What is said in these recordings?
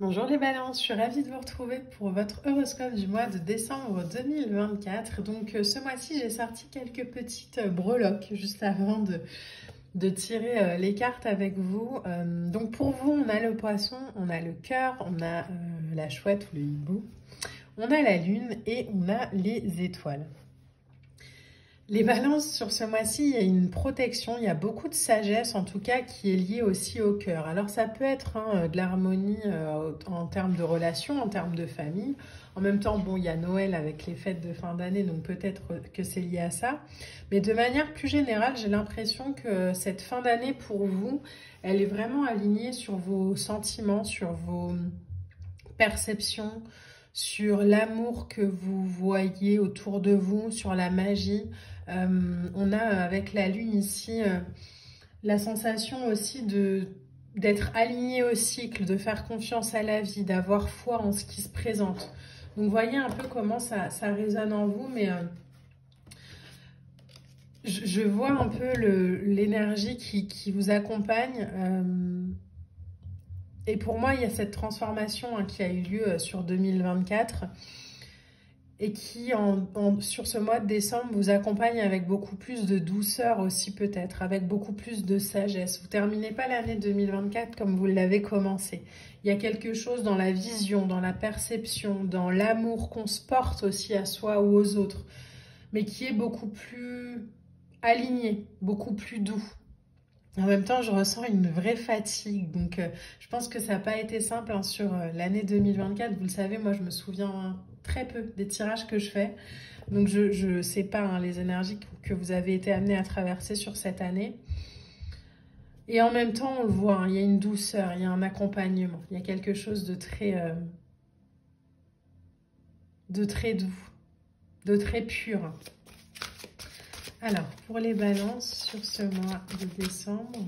Bonjour les balances, je suis ravie de vous retrouver pour votre horoscope du mois de décembre 2024. Donc ce mois-ci, j'ai sorti quelques petites breloques juste avant de tirer les cartes avec vous. Donc pour vous, on a le poisson, on a le cœur, on a la chouette ou le hibou, on a la lune et on a les étoiles. Les balances, sur ce mois-ci, il y a une protection, il y a beaucoup de sagesse en tout cas qui est liée aussi au cœur. Alors ça peut être de l'harmonie en termes de relations, en termes de famille. En même temps, bon, il y a Noël avec les fêtes de fin d'année, donc peut-être que c'est lié à ça. Mais de manière plus générale, j'ai l'impression que cette fin d'année pour vous, elle est vraiment alignée sur vos sentiments, sur vos perceptions, sur l'amour que vous voyez autour de vous, sur la magie. On a avec la lune ici la sensation aussi d'être aligné au cycle, de faire confiance à la vie, d'avoir foi en ce qui se présente. Donc voyez un peu comment ça résonne en vous, mais je vois un peu l'énergie qui vous accompagne. Et pour moi, il y a cette transformation qui a eu lieu sur 2024 et qui, sur ce mois de décembre, vous accompagne avec beaucoup plus de douceur aussi peut-être, avec beaucoup plus de sagesse. Vous ne terminez pas l'année 2024 comme vous l'avez commencé. Il y a quelque chose dans la vision, dans la perception, dans l'amour qu'on se porte aussi à soi ou aux autres, mais qui est beaucoup plus aligné, beaucoup plus doux. En même temps, je ressens une vraie fatigue, donc je pense que ça n'a pas été simple sur l'année 2024. Vous le savez, moi je me souviens très peu des tirages que je fais, donc je ne sais pas les énergies que vous avez été amenés à traverser sur cette année. Et en même temps, on le voit, il y a une douceur, il y a un accompagnement, il y a quelque chose de très doux, de très pur. Alors, pour les balances sur ce mois de décembre,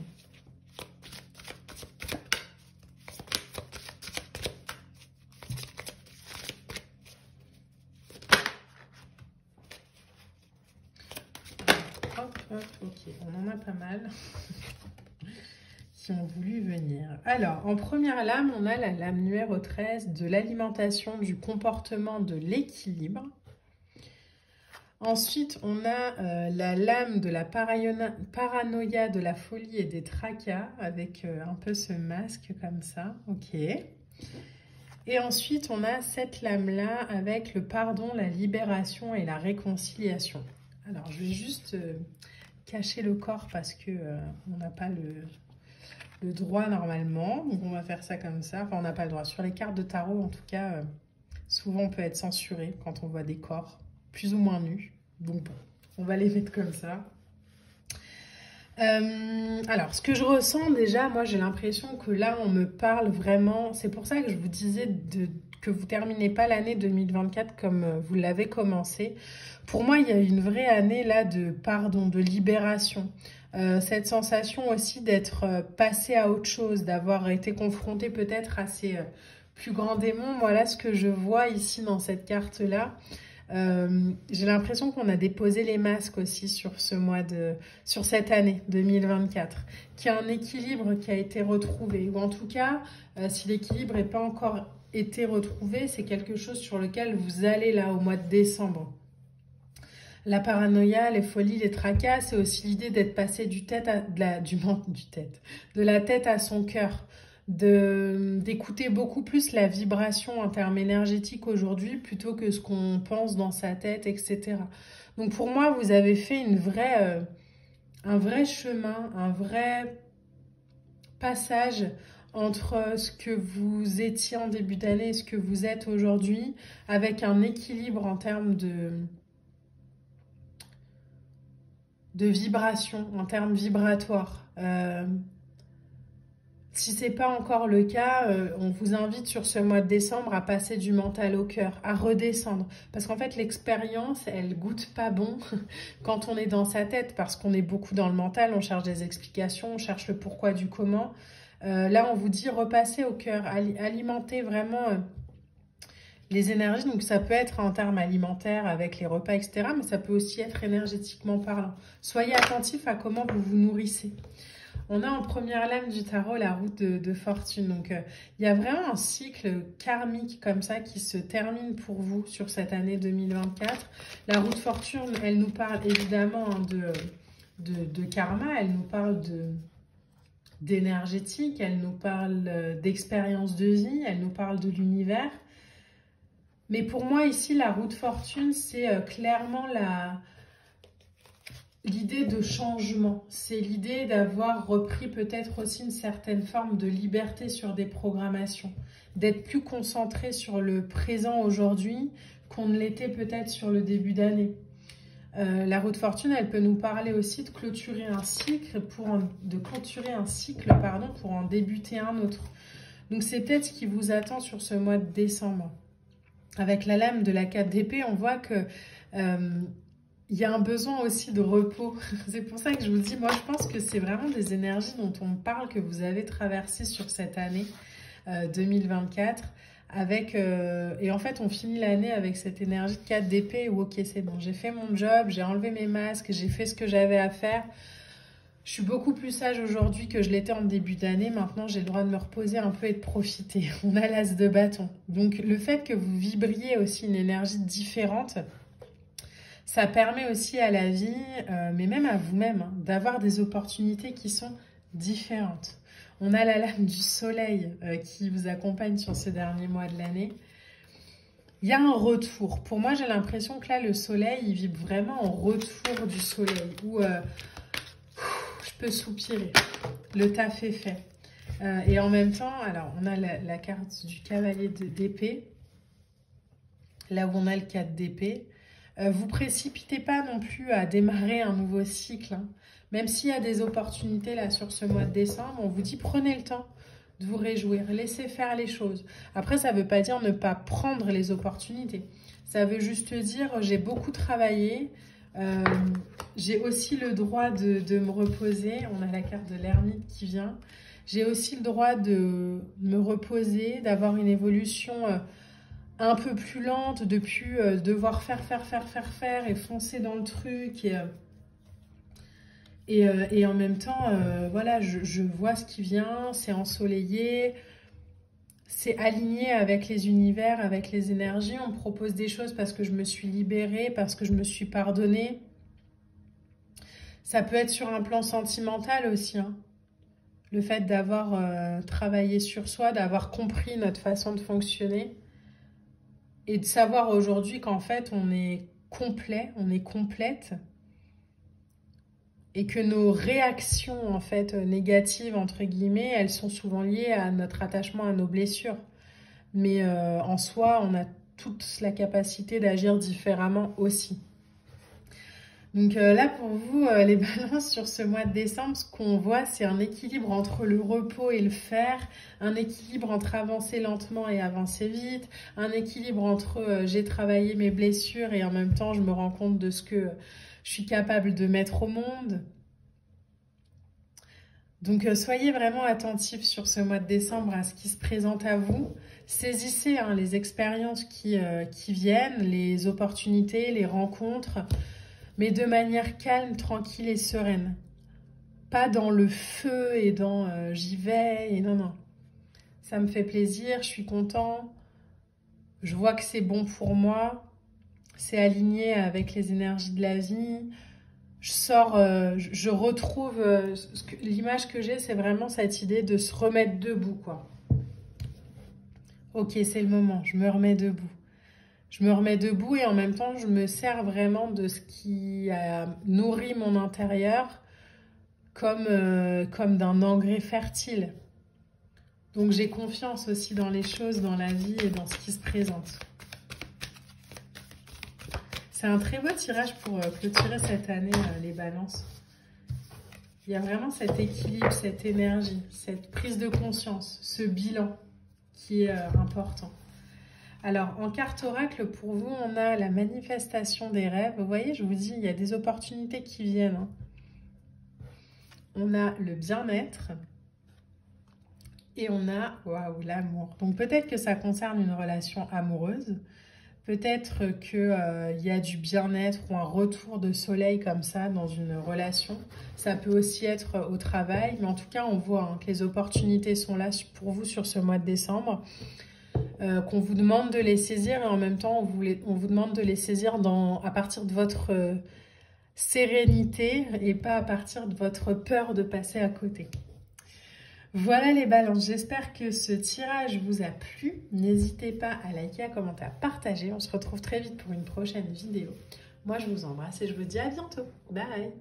ok, on en a pas mal qui ont voulu venir. Alors, en première lame, on a la lame numéro 13 de l'alimentation, du comportement, de l'équilibre. Ensuite, on a la lame de la paranoïa, de la folie et des tracas, avec un peu ce masque comme ça. Ok. Et ensuite, on a cette lame-là avec le pardon, la libération et la réconciliation. Alors, je vais juste cacher le corps parce que on n'a pas le droit normalement. Donc, on va faire ça comme ça. Enfin, on n'a pas le droit. Sur les cartes de tarot, en tout cas, souvent, on peut être censuré quand on voit des corps plus ou moins nus. Donc bon, on va les mettre comme ça. Alors, ce que je ressens déjà, moi j'ai l'impression que là on me parle vraiment, c'est pour ça que je vous disais que vous ne terminez pas l'année 2024 comme vous l'avez commencé. Pour moi, il y a une vraie année là de pardon, de libération. Cette sensation aussi d'être passé à autre chose, d'avoir été confronté peut-être à ces plus grands démons. Voilà ce que je vois ici dans cette carte-là. J'ai l'impression qu'on a déposé les masques aussi sur sur cette année 2024, qu'il y a un équilibre qui a été retrouvé, ou en tout cas, si l'équilibre n'est pas encore été retrouvé, c'est quelque chose sur lequel vous allez là au mois de décembre. La paranoïa, les folies, les tracas, c'est aussi l'idée d'être passé de la tête à son cœur, d'écouter beaucoup plus la vibration en termes énergétiques aujourd'hui plutôt que ce qu'on pense dans sa tête, etc. Donc pour moi, vous avez fait un vrai chemin, un vrai passage entre ce que vous étiez en début d'année et ce que vous êtes aujourd'hui, avec un équilibre en termes de vibration, en termes vibratoires. Si ce n'est pas encore le cas, on vous invite sur ce mois de décembre à passer du mental au cœur, à redescendre. Parce qu'en fait, l'expérience, elle goûte pas bon quand on est dans sa tête, parce qu'on est beaucoup dans le mental, on cherche des explications, on cherche le pourquoi du comment. Là, on vous dit repasser au cœur, alimenter vraiment les énergies. Donc ça peut être en termes alimentaires avec les repas, etc. Mais ça peut aussi être énergétiquement parlant. Soyez attentifs à comment vous vous nourrissez. On a en première lame du tarot la route de fortune. Donc, il y a vraiment un cycle karmique comme ça qui se termine pour vous sur cette année 2024. La route fortune, elle nous parle évidemment hein, de karma, elle nous parle d'énergétique, elle nous parle d'expérience de vie, elle nous parle de l'univers. Mais pour moi, ici, la route fortune, c'est clairement l'idée de changement. C'est l'idée d'avoir repris peut-être aussi une certaine forme de liberté sur des programmations. D'être plus concentré sur le présent aujourd'hui qu'on ne l'était peut-être sur le début d'année. La route fortune, elle peut nous parler aussi de clôturer un cycle pour en débuter un autre. Donc c'est peut-être ce qui vous attend sur ce mois de décembre. Avec la lame de la 4 d'épée, on voit que il y a un besoin aussi de repos. C'est pour ça que je vous dis, moi je pense que c'est vraiment des énergies dont on parle que vous avez traversées sur cette année 2024. Et en fait, on finit l'année avec cette énergie de 4 d'épée où ok, c'est bon, j'ai fait mon job, j'ai enlevé mes masques, j'ai fait ce que j'avais à faire. Je suis beaucoup plus sage aujourd'hui que je l'étais en début d'année. Maintenant, j'ai le droit de me reposer un peu et de profiter. On a l'as de bâton. Donc, le fait que vous vibriez aussi une énergie différente, ça permet aussi à la vie, mais même à vous-même, hein, d'avoir des opportunités qui sont différentes. On a la lame du soleil qui vous accompagne sur ces derniers mois de l'année. Il y a un retour. Pour moi, j'ai l'impression que là, le soleil, il vibre vraiment en retour du soleil. Où je peux soupirer. Le taf est fait. Et en même temps, alors, on a la carte du cavalier d'épée. Là où on a le 4 d'épée. Vous précipitez pas non plus à démarrer un nouveau cycle. Hein. Même s'il y a des opportunités là sur ce mois de décembre, on vous dit prenez le temps de vous réjouir, laissez faire les choses. Après, ça ne veut pas dire ne pas prendre les opportunités. Ça veut juste dire j'ai beaucoup travaillé, j'ai aussi le droit de me reposer. On a la carte de l'ermite qui vient. J'ai aussi le droit de me reposer, d'avoir une évolution un peu plus lente, de plus devoir faire et foncer dans le truc. Et en même temps, voilà, je vois ce qui vient, c'est ensoleillé, c'est aligné avec les univers, avec les énergies. On me propose des choses parce que je me suis libérée, parce que je me suis pardonnée. Ça peut être sur un plan sentimental aussi, hein. Le fait d'avoir travaillé sur soi, d'avoir compris notre façon de fonctionner et de savoir aujourd'hui qu'en fait, on est complet, on est complète. Et que nos réactions en fait négatives entre guillemets, elles sont souvent liées à notre attachement à nos blessures. Mais en soi, on a toute la capacité d'agir différemment aussi. Donc là pour vous, les balances sur ce mois de décembre, ce qu'on voit c'est un équilibre entre le repos et le faire, un équilibre entre avancer lentement et avancer vite, un équilibre entre j'ai travaillé mes blessures et en même temps je me rends compte de ce que je suis capable de mettre au monde. Donc, soyez vraiment attentifs sur ce mois de décembre à ce qui se présente à vous. Saisissez hein, les expériences qui viennent, les opportunités, les rencontres, mais de manière calme, tranquille et sereine. Pas dans le feu et dans j'y vais et non, non. Ça me fait plaisir, je suis content, je vois que c'est bon pour moi, c'est aligné avec les énergies de la vie. Je sors, je retrouve, l'image que j'ai, c'est vraiment cette idée de se remettre debout, quoi. Ok, c'est le moment, je me remets debout. Je me remets debout et en même temps, je me sers vraiment de ce qui a nourri mon intérieur comme d'un engrais fertile. Donc j'ai confiance aussi dans les choses, dans la vie et dans ce qui se présente. C'est un très beau tirage pour clôturer cette année, les balances. Il y a vraiment cet équilibre, cette énergie, cette prise de conscience, ce bilan qui est important. Alors, en carte oracle, pour vous, on a la manifestation des rêves. Vous voyez, je vous dis, il y a des opportunités qui viennent. Hein. On a le bien-être et on a, waouh, l'amour. Donc, peut-être que ça concerne une relation amoureuse. Peut-être qu'il y a du bien-être ou un retour de soleil comme ça dans une relation. Ça peut aussi être au travail, mais en tout cas, on voit hein, que les opportunités sont là pour vous sur ce mois de décembre. Qu'on vous demande de les saisir et en même temps, on vous demande de les saisir à partir de votre sérénité et pas à partir de votre peur de passer à côté. Voilà les balances, j'espère que ce tirage vous a plu. N'hésitez pas à liker, à commenter, à partager. On se retrouve très vite pour une prochaine vidéo. Moi, je vous embrasse et je vous dis à bientôt. Bye!